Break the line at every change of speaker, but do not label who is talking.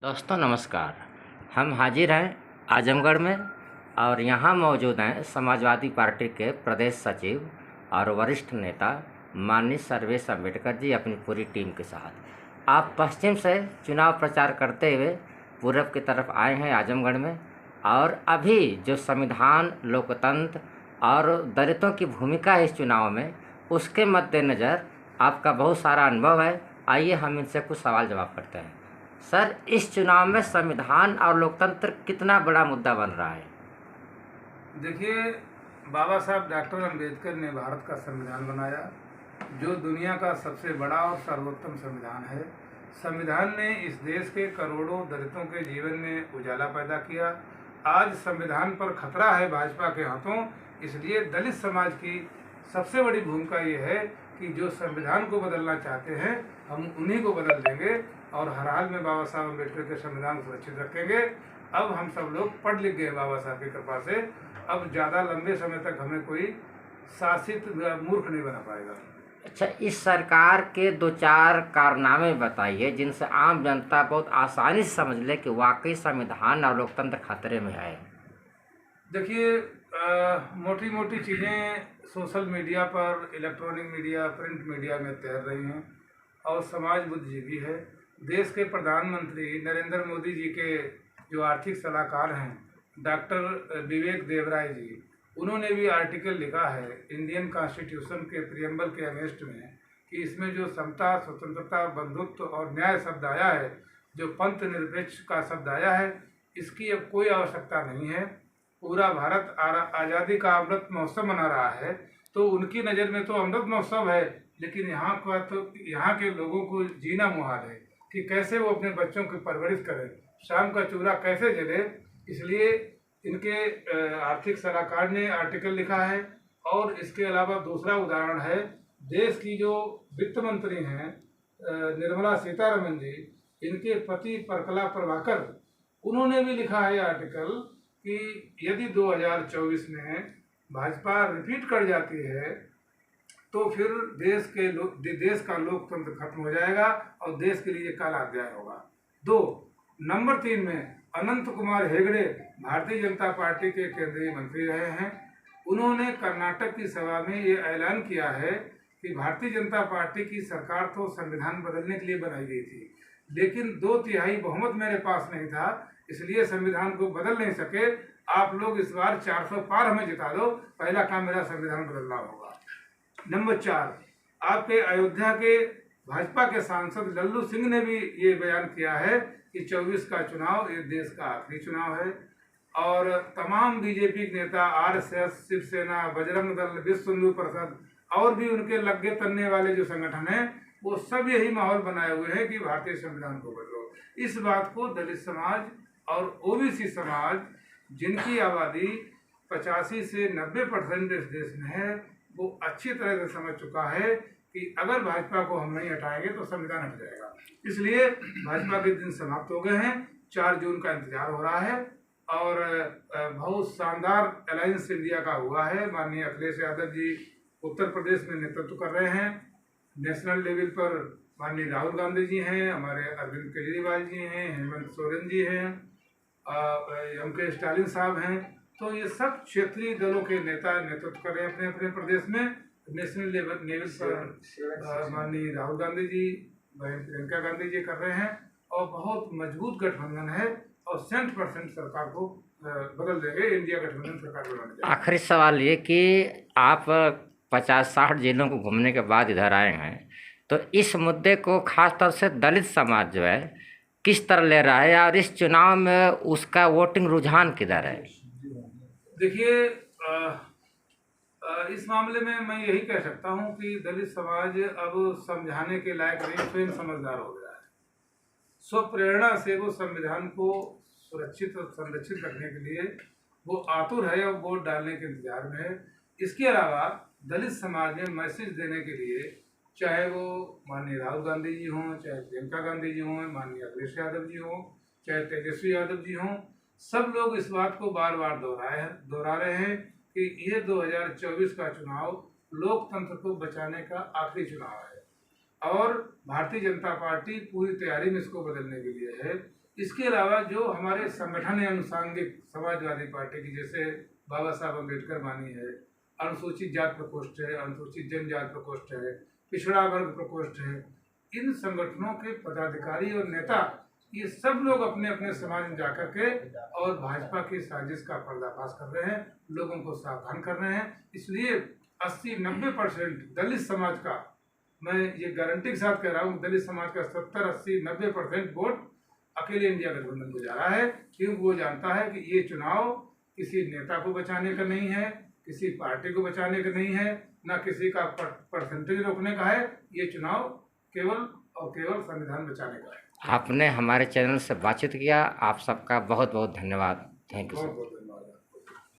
दोस्तों नमस्कार। हम हाजिर हैं आजमगढ़ में और यहाँ मौजूद हैं समाजवादी पार्टी के प्रदेश सचिव और वरिष्ठ नेता माननीय सर्वेश अम्बेडकर जी अपनी पूरी टीम के साथ। आप पश्चिम से चुनाव प्रचार करते हुए पूरब की तरफ आए हैं आजमगढ़ में, और अभी जो संविधान, लोकतंत्र और दलितों की भूमिका है इस चुनाव में, उसके मद्देनज़र आपका बहुत सारा अनुभव है। आइए हम इनसे कुछ सवाल जवाब करते हैं। सर, इस चुनाव में संविधान और लोकतंत्र कितना बड़ा मुद्दा बन रहा है?
देखिए, बाबा साहब डॉक्टर अम्बेडकर ने भारत का संविधान बनाया, जो दुनिया का सबसे बड़ा और सर्वोत्तम संविधान है। संविधान ने इस देश के करोड़ों दलितों के जीवन में उजाला पैदा किया। आज संविधान पर खतरा है भाजपा के हाथों, इसलिए दलित समाज की सबसे बड़ी भूमिका ये है कि जो संविधान को बदलना चाहते हैं हम उन्हीं को बदल देंगे और हर हाल में बाबा साहब अम्बेडकर के संविधान को सुरक्षित रखेंगे। अब हम सब लोग पढ़ लिख गए बाबा साहब की कृपा से, अब ज़्यादा लंबे समय तक हमें कोई शासित मूर्ख नहीं बना पाएगा।
अच्छा, इस सरकार के दो चार कारनामे बताइए जिनसे आम जनता बहुत आसानी से समझ ले कि वाकई संविधान और लोकतंत्र खतरे में है।
देखिए, मोटी मोटी चीज़ें सोशल मीडिया पर, इलेक्ट्रॉनिक मीडिया, प्रिंट मीडिया में तैर रही हैं और समाज बुद्धिजीवी है। देश के प्रधानमंत्री नरेंद्र मोदी जी के जो आर्थिक सलाहकार हैं डॉक्टर विवेक देवराय जी, उन्होंने भी आर्टिकल लिखा है इंडियन कॉन्स्टिट्यूशन के प्रियम्बल के अगेंस्ट में कि इसमें जो समता, स्वतंत्रता, बंधुत्व और न्याय शब्द आया है, जो पंथ निरपेक्ष का शब्द आया है, इसकी अब कोई आवश्यकता नहीं है। पूरा भारत आज़ादी का अमृत महोत्सव मना रहा है, तो उनकी नज़र में तो अमृत महोत्सव है, लेकिन यहाँ के लोगों को जीना मुहाल है कि कैसे वो अपने बच्चों की परवरिश करें, शाम का चूल्हा कैसे जले। इसलिए इनके आर्थिक सलाहकार ने आर्टिकल लिखा है। और इसके अलावा दूसरा उदाहरण है, देश की जो वित्त मंत्री हैं निर्मला सीतारमन जी, इनके पति प्रकला प्रभाकर, उन्होंने भी लिखा है आर्टिकल कि यदि 2024 में भाजपा रिपीट कर जाती है तो फिर देश का लोकतंत्र खत्म हो जाएगा और देश के लिए काला अध्याय होगा। 2 नंबर 3 में अनंत कुमार हेगड़े भारतीय जनता पार्टी के केंद्रीय मंत्री रहे हैं। उन्होंने कर्नाटक की सभा में ये ऐलान किया है कि भारतीय जनता पार्टी की सरकार तो संविधान बदलने के लिए बनाई गई थी, लेकिन 2/3 बहुमत मेरे पास नहीं था, इसलिए संविधान को बदल नहीं सके। आप लोग इस बार 400 पार हमें जिता दो, पहला काम मेरा संविधान बदलना होगा। नंबर 4, आपके अयोध्या के भाजपा के सांसद लल्लू सिंह ने भी ये बयान किया है कि 24 का चुनाव ये देश का आखिरी चुनाव है। और तमाम बीजेपी के नेता, आरएसएस, शिवसेना, बजरंग दल, विश्व हिंदू परिषद और भी उनके लग्गे तनने वाले जो संगठन हैं, वो सब यही माहौल बनाए हुए हैं कि भारतीय संविधान को बदलो। इस बात को दलित समाज और ओबीसी समाज, जिनकी आबादी 85 से 90% इस देश में है, वो अच्छी तरह से समझ चुका है कि अगर भाजपा को हम नहीं हटाएंगे तो संविधान हट जाएगा। इसलिए भाजपा के दिन समाप्त हो गए हैं, 4 जून का इंतजार हो रहा है और बहुत शानदार अलायंस इंडिया का हुआ है। माननीय अखिलेश यादव जी उत्तर प्रदेश में नेतृत्व कर रहे हैं। नेशनल लेवल पर माननीय राहुल गांधी जी हैं, हमारे अरविंद केजरीवाल जी हैं, हेमंत सोरेन जी हैं, एम.के. स्टालिन साहब हैं। तो ये सब क्षेत्रीय दलों के नेता नेतृत्व कर रहे हैं अपने अपने प्रदेश में। नेशनल लेवल पर माननीय राहुल गांधी जी, प्रियंका गांधी जी कर रहे हैं और बहुत मजबूत गठबंधन है और 100% सरकार को बदल देंगे, इंडिया गठबंधन सरकार बनाने।
आखिरी सवाल ये कि आप 50-60 जिलों को घूमने के बाद इधर आए हैं, तो इस मुद्दे को खास तौर से दलित समाज जो है किस तरह ले रहा है और इस चुनाव में उसका वोटिंग रुझान किधर है?
देखिए, इस मामले में मैं यही कह सकता हूं कि दलित समाज अब समझाने के लायक नहीं, स्वयं समझदार हो गया है। स्वप्रेरणा से वो संविधान को सुरक्षित और संरक्षित रखने के लिए वो आतुर है और वोट डालने के इंतजार में है। इसके अलावा दलित समाज में मैसेज देने के लिए, चाहे वो माननीय राहुल गांधी जी हों, चाहे प्रियंका गांधी जी हों, माननीय अखिलेश यादव जी हों, चाहे तेजस्वी यादव जी हों, सब लोग इस बात को बार बार दोहरा रहे हैं कि ये 2024 का चुनाव लोकतंत्र को बचाने का आखिरी चुनाव है और भारतीय जनता पार्टी पूरी तैयारी में इसको बदलने के लिए है। इसके अलावा जो हमारे संगठन है अनुसांगिक समाजवादी पार्टी की, जैसे बाबा साहब अम्बेडकर मानी है, अनुसूचित जाति प्रकोष्ठ है, अनुसूचित जनजाति प्रकोष्ठ है, पिछड़ा वर्ग प्रकोष्ठ है, इन संगठनों के पदाधिकारी और नेता ये सब लोग अपने अपने समाज में जाकर के और भाजपा की साजिश का पर्दाफाश कर रहे हैं, लोगों को सावधान कर रहे हैं। इसलिए 80-90% दलित समाज का, मैं ये गारंटी के साथ कह रहा हूँ, दलित समाज का 70-80-90% वोट अकेले इंडिया गठबंधन को जा रहा है, क्योंकि वो जानता है कि ये चुनाव किसी नेता को बचाने का नहीं है, किसी पार्टी को बचाने का नहीं है, ना किसी का परसेंटेज रोकने का है। ये चुनाव केवल और केवल संविधान बचाने का है।
आपने हमारे चैनल से बातचीत किया, आप सबका बहुत बहुत धन्यवाद। Thank you.
बहुत बहुत